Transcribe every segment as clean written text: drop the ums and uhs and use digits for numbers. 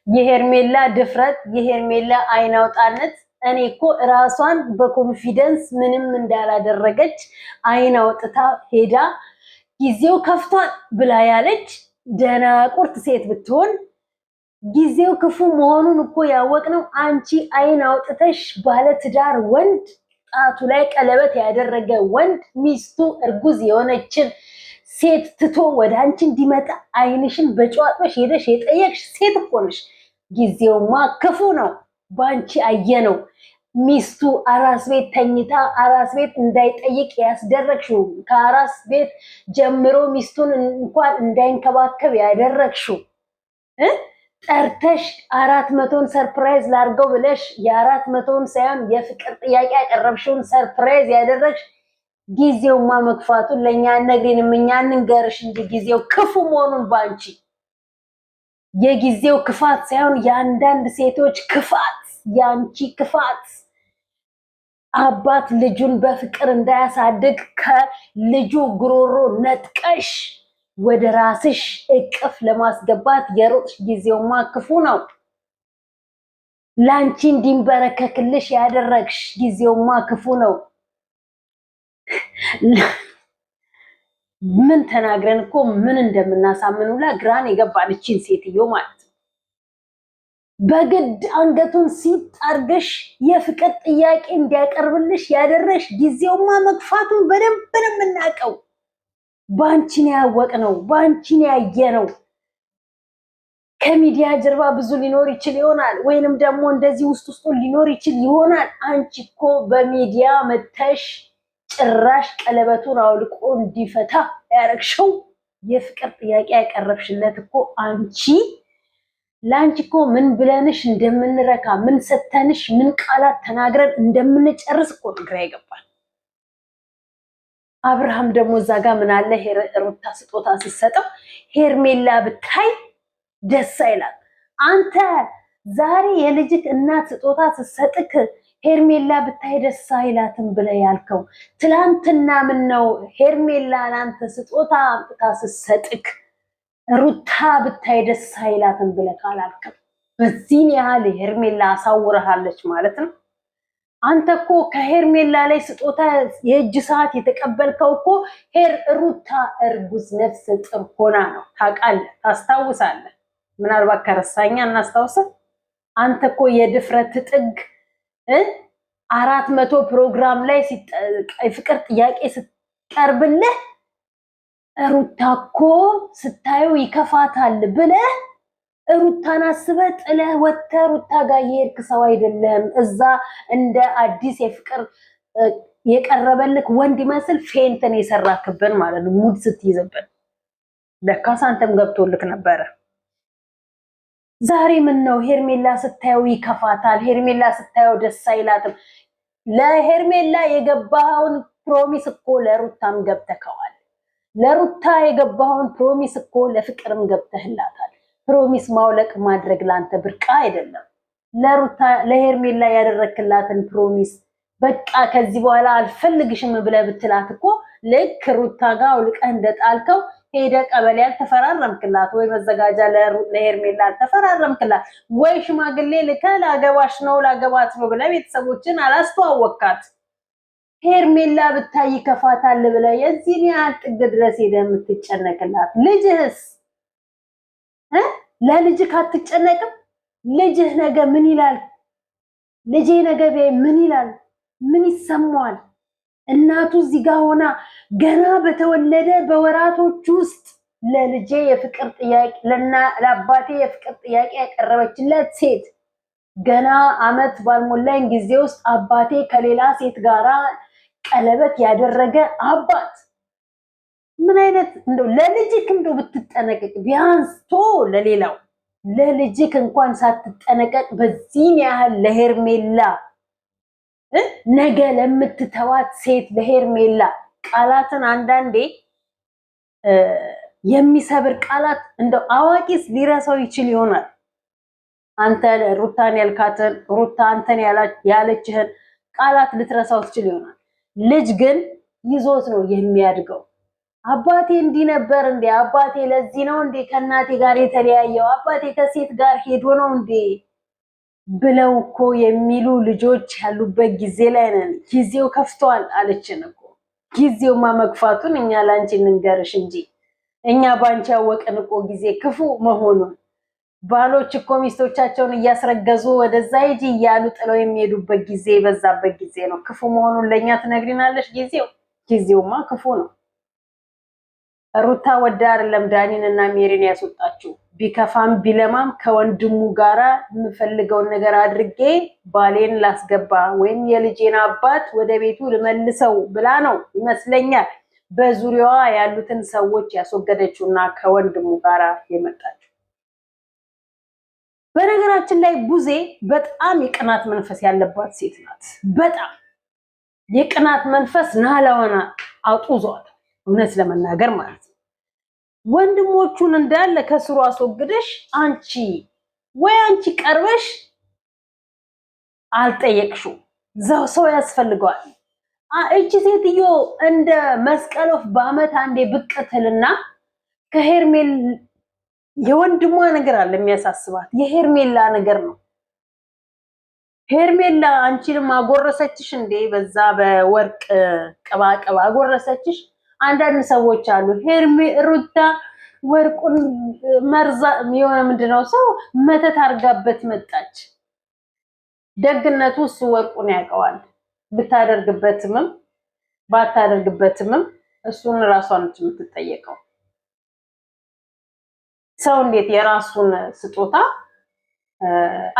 የሄርሜላ ድፍረት የሄርሜላ አይናውጣነት እኔ እኮ ራሷን በኮንፊደንስ ምንም እንዳላደረገች አይናውጥታ ሄዳ ጊዜው ከፍቷል ብላ ያለች ደናቁርት ሴት ብትሆን ጊዜው ክፉ መሆኑን እኮ ያወቅነው አንቺ አይናውጥተሽ ባለ ትዳር ወንድ ጣቱ ላይ ቀለበት ያደረገ ወንድ ሚስቱ እርጉዝ የሆነችን ሴት ትቶ ወደ አንቺ እንዲመጣ አይንሽን በጨዋጥበሽ ሄደሽ የጠየቅሽ ሴት እኮ ነሽ። ጊዜውማ ክፉ ነው ባንቺ አየነው። ሚስቱ አራስ ቤት ተኝታ አራስ ቤት እንዳይጠይቅ ያስደረግሽው ከአራስ ቤት ጀምሮ ሚስቱን እንኳን እንዳይንከባከብ ያደረግሽው ጠርተሽ 400ን ሰርፕራይዝ ላርገው ብለሽ የ400ን ሳይሆን የፍቅር ጥያቄ ያቀረብሽውን ሰርፕራይዝ ያደረግሽ ጊዜውማ መክፋቱን ለኛ ነግሪንም እኛ እንንገርሽ እንጂ ጊዜው ክፉ መሆኑን ባንቺ የጊዜው ክፋት ሳይሆን የአንዳንድ ሴቶች ክፋት ያንቺ ክፋት አባት ልጁን በፍቅር እንዳያሳድግ ከልጁ ጉሮሮ ነጥቀሽ ወደ ራስሽ እቅፍ ለማስገባት የሮጥሽ ጊዜውማ ክፉ ነው። ላንቺ እንዲንበረከክልሽ ያደረግሽ ጊዜውማ ክፉ ነው። ምን ተናግረን እኮ ምን እንደምናሳምኑላ ግራን የገባንችን ሴትዮ ማለት ነው። በግድ አንገቱን ሲጣርገሽ የፍቅር ጥያቄ እንዲያቀርብልሽ ያደረሽ ጊዜውማ መግፋቱን በደንብ ነው የምናውቀው። ባንቺን ያወቅነው ባንቺን ያየነው። ከሚዲያ ጀርባ ብዙ ሊኖር ይችል ይሆናል ወይንም ደግሞ እንደዚህ ውስጥ ሊኖር ይችል ይሆናል። አንቺ እኮ በሚዲያ መተሽ ጭራሽ ቀለበቱን አውልቆ እንዲፈታ ያረግሽው የፍቅር ጥያቄ ያቀረብሽለት እኮ አንቺ ላንቺ እኮ ምን ብለንሽ እንደምንረካ ምን ሰተንሽ ምን ቃላት ተናግረን እንደምንጨርስ እኮ ግራ ይገባል። አብርሃም ደግሞ እዛ ጋር ምን አለ ሩታ ስጦታ ስትሰጠው ሄርሜላ ብታይ ደስ አይላት። አንተ ዛሬ የልጅክ እናት ስጦታ ስትሰጥክ ሄርሜላ ብታይ ደስ አይላትም ብለህ ያልከው ትላንትና ምን ነው ሄርሜላ ላንተ ስጦታ አምጥታ ስትሰጥክ ሩታ ብታይ ደስ አይላትም ብለህ ካላልከው በዚህ ያህል ሄርሜላ አሳውረሃለች ማለት ነው። አንተ እኮ ከሄርሜላ ላይ ስጦታ የእጅ ሰዓት የተቀበልከው እኮ ሩታ እርጉዝ ነፍሰ ጡር ሆና ነው። ታውቃለህ፣ ታስታውሳለህ። ምናልባት ከረሳኛ እናስታውሰን። አንተ እኮ የድፍረት ጥግ 400 ፕሮግራም ላይ ፍቅር ጥያቄ ስትቀርብልህ ሩታ እኮ ስታዩ ይከፋታል ብለህ ሩታን አስበህ ጥለህ ወጥተህ ሩታ ጋር የሄድክ ሰው አይደለም። እዛ እንደ አዲስ የፍቅር የቀረበልክ ወንድ ይመስል ፌንትን የሰራክብን ማለት ነው። ሙድ ስትይዝብን ለካስ አንተም ገብቶልክ ነበረ። ዛሬ ምን ነው ሄርሜላ ስታዩ ይከፋታል፣ ሄርሜላ ስታዩ ደስ አይላትም። ለሄርሜላ የገባኸውን ፕሮሚስ እኮ ለሩታም ገብተከዋል። ለሩታ የገባኸውን ፕሮሚስ እኮ ለፍቅርም ገብተህላታል። ፕሮሚስ ማውለቅ ማድረግ ላንተ ብርቃ አይደለም። ለሩታ ለሄርሜላ ያደረክላትን ፕሮሚስ በቃ ከዚህ በኋላ አልፈልግሽም ብለህ ብትላት እኮ ልክ ሩታ ጋር አውልቀህ እንደጣልከው ሄደ ቀበሌ አልተፈራረምክላት ወይ መዘጋጃ ለሄርሜላ አልተፈራረምክላት ወይ ሽማግሌ ልከህ ላገባሽ ነው ላገባት ነው ብለህ ቤተሰቦችን አላስተዋወቅካት። ሄርሜላ ብታይ ይከፋታል ብለህ የዚህን ያህል ጥግ ድረስ ሄደህ የምትጨነቅላት ልጅህስ ለልጅህ አትጨነቅም? ልጅህ ነገ ምን ይላል? ልጄ ነገ ምን ይላል? ምን ይሰማዋል? እናቱ እዚህ ጋር ሆና ገና በተወለደ በወራቶች ውስጥ ለልጄ የፍቅር ጥያቄ ለአባቴ የፍቅር ጥያቄ ያቀረበችለት ሴት ገና አመት ባልሞላኝ ጊዜ ውስጥ አባቴ ከሌላ ሴት ጋራ ቀለበት ያደረገ አባት ምን አይነት እንደው ለልጅክ እንደው ብትጠነቀቅ ቢያንስ ለሌላው ለልጅክ እንኳን ሳትጠነቀቅ በዚህ ያህል ለሄርሜላ ነገ ለምትተዋት ሴት ለሄርሜላ ቃላትን አንዳንዴ የሚሰብር ቃላት እንደው አዋቂስ ሊረሳው ይችል ይሆናል። አንተ ሩታን ያልካትን ሩታ አንተን ያለችህን ቃላት ልትረሳው ትችል ይሆናል። ልጅ ግን ይዞት ነው የሚያድገው። አባቴ እንዲህ ነበር እንዴ? አባቴ ለዚህ ነው እንዴ ከእናቴ ጋር የተለያየው? አባቴ ከሴት ጋር ሄዶ ነው እንዴ ብለው እኮ የሚሉ ልጆች ያሉበት ጊዜ ላይ ነን። ጊዜው ከፍቷል አለችን እኮ። ጊዜውማ መግፋቱን እኛ ላንቺ እንንገርሽ እንጂ እኛ ባንቺ ያወቅን እኮ ጊዜ ክፉ መሆኑን። ባሎች እኮ ሚስቶቻቸውን እያስረገዙ ወደዛ ሂጂ እያሉ ጥለው የሚሄዱበት ጊዜ በዛበት ጊዜ ነው። ክፉ መሆኑን ለኛ ትነግሪናለሽ? ጊዜውማ ክፉ ነው። ሩታ ወዳ አይደለም ዳኒን እና ሜሪን ያስወጣችው። ቢከፋም ቢለማም ከወንድሙ ጋራ የምፈልገውን ነገር አድርጌ ባሌን ላስገባ ወይም የልጄን አባት ወደ ቤቱ ልመልሰው ብላ ነው ይመስለኛል በዙሪያዋ ያሉትን ሰዎች ያስወገደችውና ከወንድሙ ጋራ የመጣችው። በነገራችን ላይ ቡዜ በጣም የቅናት መንፈስ ያለባት ሴት ናት። በጣም የቅናት መንፈስ ናላዋና አውጡዟት እውነት ለመናገር ማለት ነው። ወንድሞቹን እንዳለ ከስሩ አስወግደሽ አንቺ ቀርበሽ አልጠየቅሽው። ሰው ያስፈልገዋል። እቺ ሴትዮ እንደ መስቀል ወፍ በአመት አንዴ ብቅ ትልና ከሄርሜል የወንድሟ ነገር አለ የሚያሳስባት፣ የሄርሜላ ነገር ነው። ሄርሜላ አንቺንም አጎረሰችሽ እንዴ? በዛ በወርቅ ቅባቅባ አጎረሰችሽ። አንዳንድ ሰዎች አሉ ሩታ ወርቁን መርዛ የሆነ ምንድነው ሰው መተት አርጋበት መጣች። ደግነቱ እሱ ወርቁን ያውቀዋል። ብታደርግበትም ባታደርግበትም እሱን ራሷን የምትጠየቀው። ሰው እንዴት የራሱን ስጦታ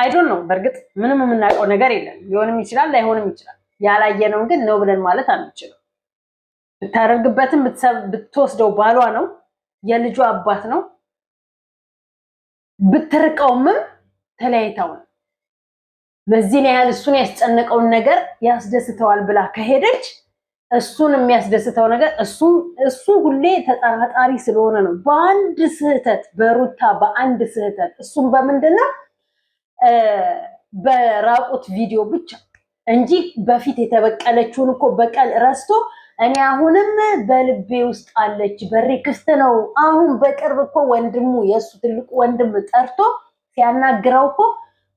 አይዶን ነው። በእርግጥ ምንም የምናውቀው ነገር የለም። ሊሆንም ይችላል ላይሆንም ይችላል። ያላየነው ግን ነው ብለን ማለት አንችልም። ብታደርግበትም ብትወስደው ባሏ ነው፣ የልጁ አባት ነው። ብትርቀውም ተለያይተው ነው። በዚህ ያህል እሱን ያስጨነቀውን ነገር ያስደስተዋል ብላ ከሄደች እሱን የሚያስደስተው ነገር እሱ ሁሌ ተጠራጣሪ ስለሆነ ነው። በአንድ ስህተት በሩታ በአንድ ስህተት እሱም በምንድነው በራቁት ቪዲዮ ብቻ እንጂ በፊት የተበቀለችውን እኮ በቀል ረስቶ እኔ አሁንም በልቤ ውስጥ አለች፣ በሬ ክፍት ነው። አሁን በቅርብ እኮ ወንድሙ የሱ ትልቁ ወንድም ጠርቶ ሲያናግረው እኮ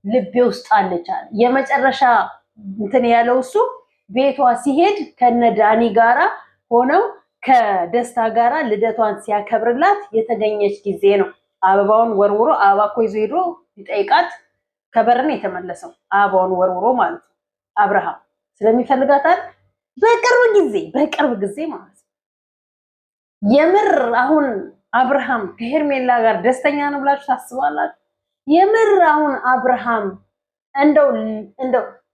ልቤ ውስጥ አለች አለ። የመጨረሻ እንትን ያለው እሱ ቤቷ ሲሄድ ከነ ዳኒ ጋራ ሆነው ከደስታ ጋራ ልደቷን ሲያከብርላት የተገኘች ጊዜ ነው። አበባውን ወርውሮ አበባ እኮ ይዞ ሄዶ ይጠይቃት ከበርን የተመለሰው አበባውን ወርውሮ ማለት ነው። አብርሃም ስለሚፈልጋታል በቅርብ ጊዜ ማለት ነው። የምር አሁን አብርሃም ከሄርሜላ ጋር ደስተኛ ነው ብላችሁ ታስባላችሁ? የምር አሁን አብርሃም እንደው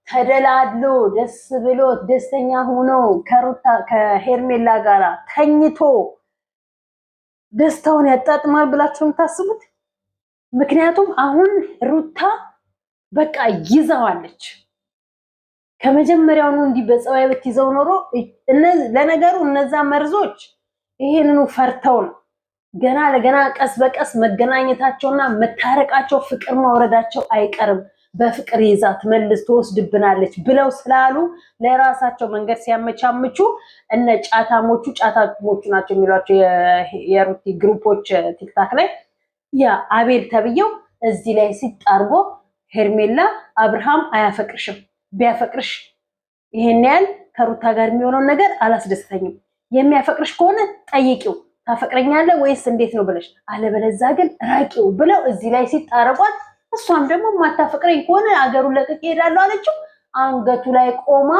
ተደላድሎ ደስ ብሎት ደስተኛ ሆኖ ከሄርሜላ ጋር ተኝቶ ደስታውን ያጣጥማል ብላችሁ የምታስቡት? ምክንያቱም አሁን ሩታ በቃ ይዛዋለች። ከመጀመሪያውኑ እንዲህ በጸባይ ብትይዘው ኖሮ ለነገሩ እነዛ መርዞች ይሄንኑ ፈርተው ነው ገና ለገና ቀስ በቀስ መገናኘታቸውና መታረቃቸው ፍቅር ማውረዳቸው አይቀርም። በፍቅር ይዛት መልስ ትወስድብናለች ብለው ስላሉ ለራሳቸው መንገድ ሲያመቻምቹ እነ ጫታሞቹ ናቸው የሚሏቸው የሩቲ ግሩፖች ቲክታክ ላይ ያ አቤል ተብየው እዚህ ላይ ሲጣርጎ ሄርሜላ አብርሃም አያፈቅርሽም፣ ቢያፈቅርሽ ይሄን ያህል ከሩታ ጋር የሚሆነው ነገር አላስደስተኝም፣ የሚያፈቅርሽ ከሆነ ጠይቂው ታፈቅረኛለህ ወይስ እንዴት ነው ብለሽ፣ አለበለዚያ ግን ራቂው ብለው እዚህ ላይ ሲጣረቋት እሷም ደግሞ ማታፈቅረኝ ከሆነ አገሩን ለቅቄ እሄዳለሁ አለችው። አንገቱ ላይ ቆማ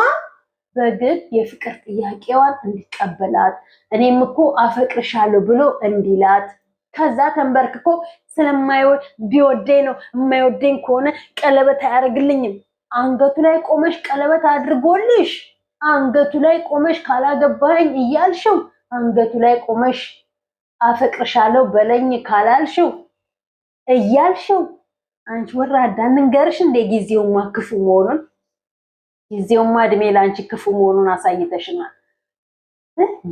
በግድ የፍቅር ጥያቄዋን እንዲቀበላት እኔም እኮ አፈቅርሻለሁ ብሎ እንዲላት ከዛ ተንበርክኮ ቢወደኝ ነው የማይወደኝ ከሆነ ቀለበት አያደርግልኝም። አንገቱ ላይ ቆመሽ ቀለበት አድርጎልሽ አንገቱ ላይ ቆመሽ ካላገባኝ እያልሽው አንገቱ ላይ ቆመሽ አፈቅርሻለሁ በለኝ ካላልሽው እያልሽው አንቺ ወራዳ እንንገርሽ እንደ ጊዜውማ ክፉ መሆኑን ጊዜውማ እድሜ ላንቺ ክፉ መሆኑን አሳይተሽናል።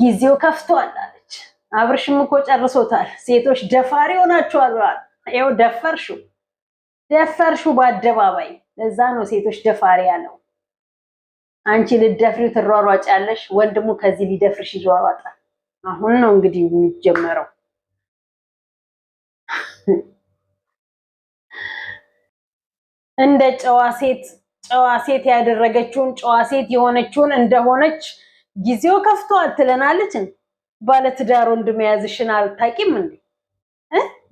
ጊዜው ከፍቷል አለች። አብርሽም እኮ ጨርሶታል። ሴቶች ደፋሪ ሆናችኋል። ይኸው ደፈርሹ በአደባባይ። ለዛ ነው ሴቶች ደፋሪ ያለው። አንቺ ልደፍሪው ትሯሯጫለሽ፣ ወንድሙ ከዚህ ሊደፍርሽ ይሯሯጣል። አሁን ነው እንግዲህ የሚጀመረው። እንደ ጨዋ ሴት ያደረገችውን ጨዋ ሴት የሆነችውን እንደሆነች ጊዜው ከፍቷል ትለናለች። ባለትዳር ወንድ መያዝሽን አታቂም እንዴ?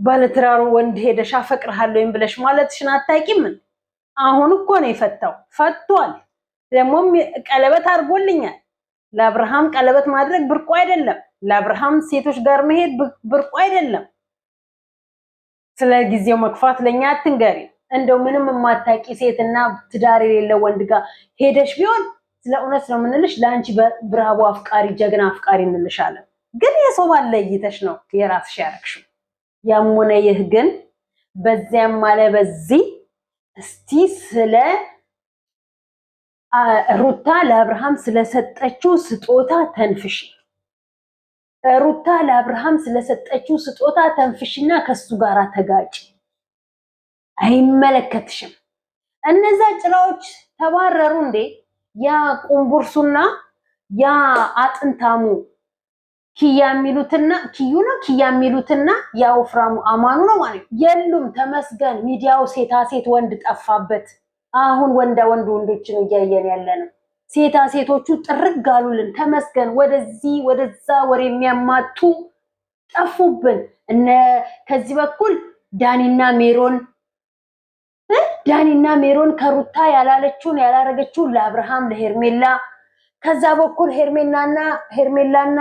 ባለትዳር ወንድ ሄደሽ አፈቅርሃለሁ ብለሽ ማለትሽን አታቂም እንዴ? አሁን እኮ ነው የፈታው፣ ፈቷል። ደግሞም ቀለበት አድርጎልኛል። ለአብርሃም ቀለበት ማድረግ ብርቁ አይደለም። ለአብርሃም ሴቶች ጋር መሄድ ብርቁ አይደለም። ስለ ጊዜው መክፋት ለኛ አትንገሪ። እንደው ምንም የማታቂ ሴትና ትዳር የሌለው ወንድ ጋር ሄደሽ ቢሆን ስለ እውነት ነው የምንልሽ፣ ለአንቺ ብራቦ አፍቃሪ፣ ጀግና አፍቃሪ እንልሻለን። ግን የሰው ባል ለይተሽ ነው የራስሽ ያረክሽው። ያም ሆነ ይህ ግን በዚያም ማለ በዚህ እስቲ ስለ ሩታ ለአብርሃም ስለሰጠችው ስጦታ ተንፍሽ። ሩታ ለአብርሃም ስለሰጠችው ስጦታ ተንፍሽና ከሱ ጋር ተጋጭ። አይመለከትሽም። እነዛ ጭራዎች ተባረሩ እንዴ? ያ ቁምቡርሱና ያ አጥንታሙ ኪያ የሚሉትና ያ ወፍራሙ አማኑ ነው ማለት የሉም። ተመስገን ሚዲያው ሴታ ሴት ወንድ ጠፋበት። አሁን ወንዶችን እያየን ያለነው ሴታ ሴቶቹ ጥርግ አሉልን። ተመስገን። ወደዚህ ወደዛ ወሬ የሚያማቱ ጠፉብን። ከዚህ በኩል ዳኒና ሜሮን ከሩታ ያላለችውን ያላረገችውን ለአብርሃም ለሄርሜላ፣ ከዛ በኩል ሄርሜላና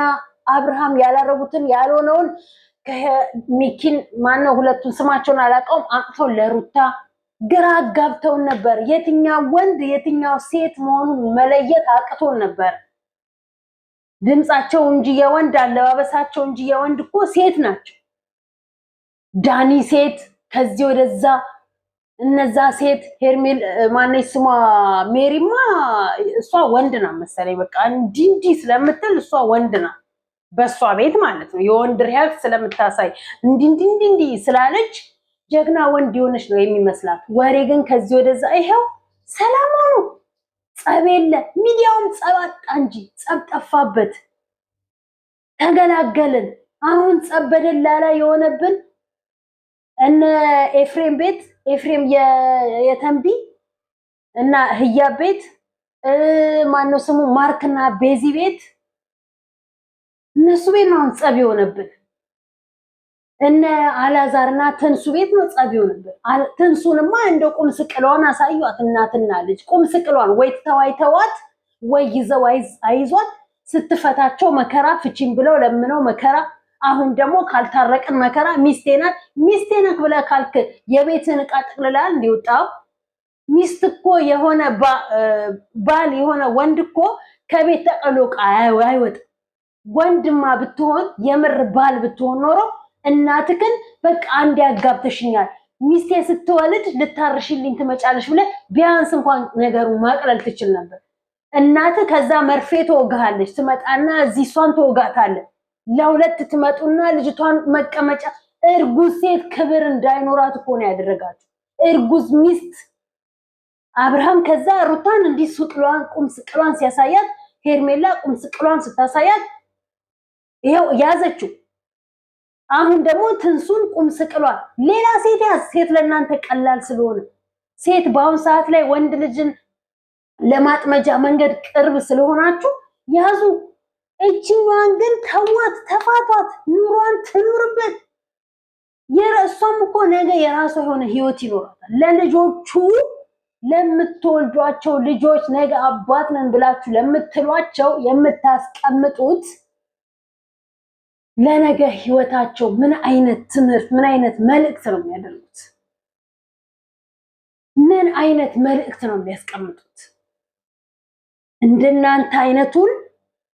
አብርሃም ያላረጉትን ያልሆነውን ሚኪን ማነው ሁለቱን ስማቸውን አላውቀውም አቅቶ ለሩታ ግራ አጋብተውን ነበር። የትኛው ወንድ የትኛው ሴት መሆኑን መለየት አቅቶን ነበር። ድምጻቸው እንጂ የወንድ አለባበሳቸው እንጂ የወንድ እኮ ሴት ናቸው። ዳኒ ሴት፣ ከዚህ ወደዛ እነዛ ሴት። ሄርሜል ማነች ስሟ ሜሪማ እሷ ወንድ ናት መሰለኝ። በቃ እንዲህ ስለምትል እሷ ወንድ ናት በሷ ቤት ማለት ነው። የወንድ ሪያክት ስለምታሳይ እንዲህ ስላለች ጀግና ወንድ የሆነች ነው የሚመስላት። ወሬ ግን ከዚህ ወደዛ ይሄው ሰላም ሆኖ ጸብ የለ። ሚዲያውም ጸብ አጣ እንጂ ጸብ ጠፋበት። ተገላገልን። አሁን ጸብ በደላላ የሆነብን እነ ኤፍሬም የተንቢ እና ህያብ ቤት ማነው ስሙ ማርክና ቤዚ ቤት እነሱ ቤት ነው ጸብ የሆነብን። እነ አላዛርና ተንሱ ቤት ነው ጸብ የሆነብን። ተንሱንማ እንደው ቁም ስቅሏን አሳዩት። እናትና ልጅ ቁም ስቅሏን ወይ ተዋይተዋት ወይ ይዘው አይዟት ስትፈታቸው መከራ ፍቺን ብለው ለምነው መከራ። አሁን ደግሞ ካልታረቅን መከራ። ሚስቴ ናት ብለህ ካልክ የቤትን ዕቃ ጠቅልላል እንዲወጣው። ሚስት እኮ የሆነ ባል የሆነ ወንድ እኮ ከቤት ጠቅልሎ ዕቃ አይወጣም። ወንድማ ብትሆን የምር ባል ብትሆን ኖሮ እናትክን በቃ አንድ ያጋብተሽኛል ሚስቴ ስትወልድ ልታርሽልኝ ትመጫለሽ ብለህ ቢያንስ እንኳን ነገሩን ማቅለል ትችል ነበር። እናት ከዛ መርፌ ትወጋሃለች፣ ትመጣና እዚህ እሷን ትወጋታለህ። ለሁለት ትመጡና ልጅቷን መቀመጫ። እርጉዝ ሴት ክብር እንዳይኖራት እኮ ነው ያደረጋችሁ። እርጉዝ ሚስት አብርሃም ከዛ ሩታን እንዲህ ቁም ስቅሏን ሲያሳያት፣ ሄርሜላ ቁም ስቅሏን ስታሳያት ይሄው ያዘችው። አሁን ደግሞ ትንሱን ቁም ስቅሏን ሌላ ሴት ያዝ። ሴት ለእናንተ ቀላል ስለሆነ ሴት በአሁን ሰዓት ላይ ወንድ ልጅን ለማጥመጃ መንገድ ቅርብ ስለሆናችሁ ያዙ። እቺዋን ግን ተዋት፣ ተፋቷት፣ ኑሯን ትኑርበት። የራሷም እኮ ነገ የራሷ የሆነ ህይወት ይኖራታል። ለልጆቹ ለምትወልዷቸው ልጆች ነገ አባት ነን ብላችሁ ለምትሏቸው የምታስቀምጡት ለነገ ህይወታቸው ምን አይነት ትምህርት ምን አይነት መልእክት ነው የሚያደርጉት? ምን አይነት መልእክት ነው የሚያስቀምጡት? እንደናንተ አይነቱን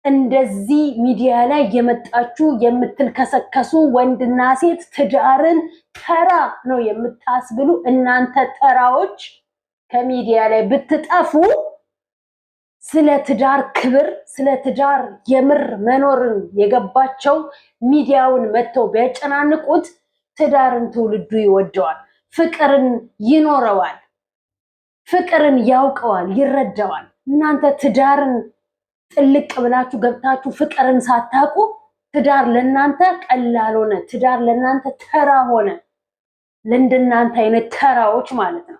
እንደዚህ ሚዲያ ላይ የመጣችሁ የምትልከሰከሱ ወንድና ሴት ትዳርን ተራ ነው የምታስብሉ እናንተ ተራዎች ከሚዲያ ላይ ብትጠፉ ስለ ትዳር ክብር ስለ ትዳር የምር መኖርን የገባቸው ሚዲያውን መተው ቢያጨናንቁት ትዳርን ትውልዱ ይወደዋል፣ ፍቅርን ይኖረዋል፣ ፍቅርን ያውቀዋል፣ ይረዳዋል። እናንተ ትዳርን ጥልቅ ብላችሁ ገብታችሁ ፍቅርን ሳታቁ ትዳር ለእናንተ ቀላል ሆነ። ትዳር ለእናንተ ተራ ሆነ። ለእንደናንተ አይነት ተራዎች ማለት ነው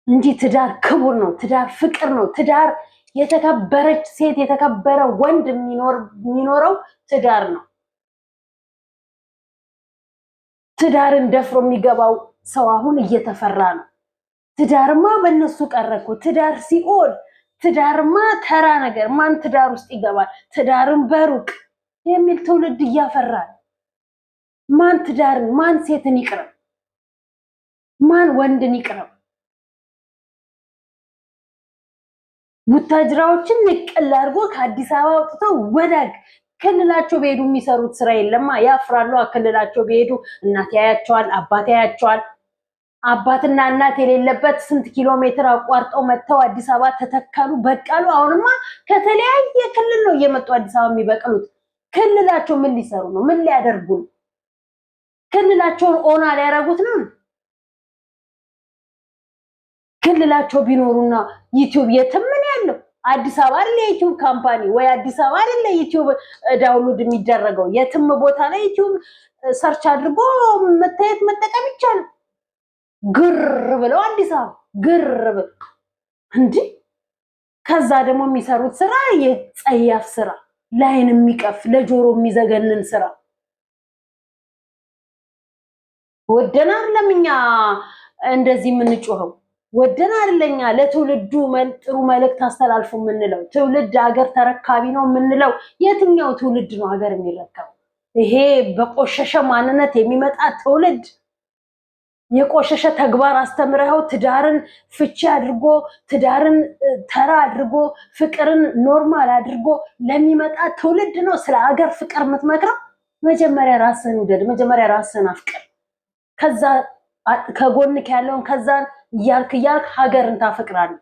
እንጂ ትዳር ክቡር ነው። ትዳር ፍቅር ነው። ትዳር የተከበረች ሴት የተከበረ ወንድ የሚኖረው ትዳር ነው። ትዳርን ደፍሮ የሚገባው ሰው አሁን እየተፈራ ነው። ትዳርማ በእነሱ ቀረኩ። ትዳር ሲኦል፣ ትዳርማ ተራ ነገር፣ ማን ትዳር ውስጥ ይገባል? ትዳርን በሩቅ የሚል ትውልድ እያፈራል። ማን ትዳርን፣ ማን ሴትን ይቅረብ? ማን ወንድን ይቅረብ? ቡታጅራዎችን ንቅል አድርጎ ከአዲስ አበባ አውጥተው ወዳግ ክልላቸው በሄዱ የሚሰሩት ስራ የለማ። ያፍራሉ። ክልላቸው በሄዱ እናት ያያቸዋል፣ አባት ያያቸዋል። አባትና እናት የሌለበት ስንት ኪሎ ሜትር አቋርጠው መጥተው አዲስ አበባ ተተከሉ፣ በቀሉ። አሁንማ ከተለያየ ክልል ነው እየመጡ አዲስ አበባ የሚበቅሉት። ክልላቸው ምን ሊሰሩ ነው? ምን ሊያደርጉ ነው? ክልላቸውን ኦና ሊያደርጉት ነው? ክልላቸው ቢኖሩና ዩቲዩብ የትም ምን ያለው አዲስ አበባ አይደል የዩቲዩብ ካምፓኒ ወይ አዲስ አበባ አይደል ዩቲዩብ ዳውንሎድ የሚደረገው? የትም ቦታ ላይ ዩቲዩብ ሰርች አድርጎ መታየት መጠቀም ይቻላል። ግር ብለው አዲስ አበባ ግር ብለው እንዴ! ከዛ ደግሞ የሚሰሩት ስራ የጸያፍ ስራ፣ ላይን የሚቀፍ ለጆሮ የሚዘገንን ስራ። ወደና ለምኛ እንደዚህ የምንጮኸው ወደና አይደለኛ ለትውልዱ ጥሩ መልእክት አስተላልፉ የምንለው። ትውልድ ሀገር ተረካቢ ነው የምንለው። የትኛው ትውልድ ነው ሀገር የሚረከበው? ይሄ በቆሸሸ ማንነት የሚመጣ ትውልድ፣ የቆሸሸ ተግባር አስተምረው ትዳርን ፍቺ አድርጎ ትዳርን ተራ አድርጎ ፍቅርን ኖርማል አድርጎ ለሚመጣ ትውልድ ነው ስለ ሀገር ፍቅር የምትመክረው? መጀመሪያ ራስን ውደድ፣ መጀመሪያ ራስን አፍቅር። ከዛ ከጎንክ ያለውን ከዛን እያልክ ሀገርን ታፈቅራለህ።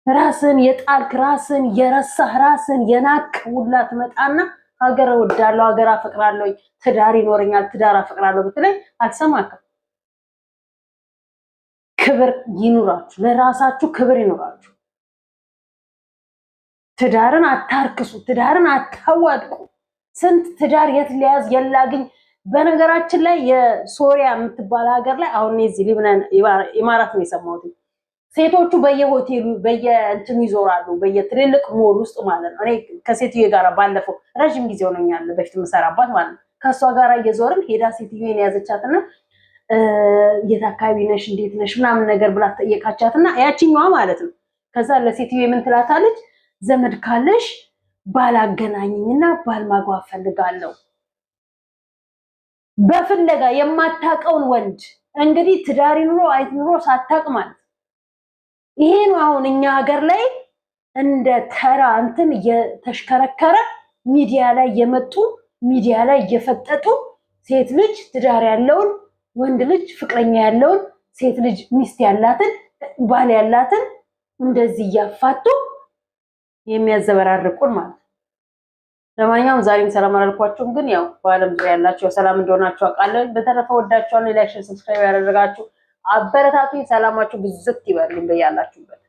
ራስን የጣልክ ራስን የረሳህ ራስን የናቅ ሁላ ትመጣና ሀገር ወዳለው ሀገር አፈቅራለሁ ትዳር ይኖርኛል ትዳር አፈቅራለሁ ብትለኝ አልሰማክም። ክብር ይኑራችሁ፣ ለራሳችሁ ክብር ይኑራችሁ። ትዳርን አታርክሱ፣ ትዳርን አታዋድቁ። ስንት ትዳር የት ሊያዝ የላግኝ። በነገራችን ላይ የሶሪያ የምትባል ሀገር ላይ አሁን እዚህ ሊብናን ኢማራት ነው የሰማሁት። ሴቶቹ በየሆቴሉ በየእንትኑ ይዞራሉ፣ በየትልልቅ ሞል ውስጥ ማለት ነው። እኔ ከሴትዬ ጋር ባለፈው ረጅም ጊዜ ሆነኛል በፊት መሰራባት ማለት ነው። ከሷ ጋር እየዞርን ሄዳ ሴትዮን ያዘቻትና የት አካባቢ ነሽ እንዴት ነሽ ምናምን ነገር ብላ ጠየቃቻትና ያቺኛዋ ማለት ነው። ከዛ ለሴትዮ ምን ትላታለች? ዘመድ ካለሽ ባላገናኝኝና ባልማግባት ፈልጋለሁ። በፍለጋ የማታቀውን ወንድ እንግዲህ ትዳር ኑሮ አይኑሮ ሳታቅ ማለት ይሄ ነው። አሁን እኛ ሀገር ላይ እንደ ተራ እንትን እየተሽከረከረ ሚዲያ ላይ የመጡ ሚዲያ ላይ እየፈጠጡ ሴት ልጅ ትዳር ያለውን ወንድ ልጅ ፍቅረኛ ያለውን ሴት ልጅ ሚስት ያላትን ባል ያላትን እንደዚህ እያፋቱ የሚያዘበራርቁን ማለት። ለማንኛውም ዛሬም ሰላም አላልኳችሁም፣ ግን ያው በአለም ዙሪያ ያላችሁ ሰላም እንደሆናችሁ አውቃለሁ። በተረፈ ወዳችኋለሁ። ላይክ፣ ሰብስክራይብ ያደረጋችሁ አበረታቱኝ። ሰላማችሁ ብዝት ይበልልኝ በያላችሁበት።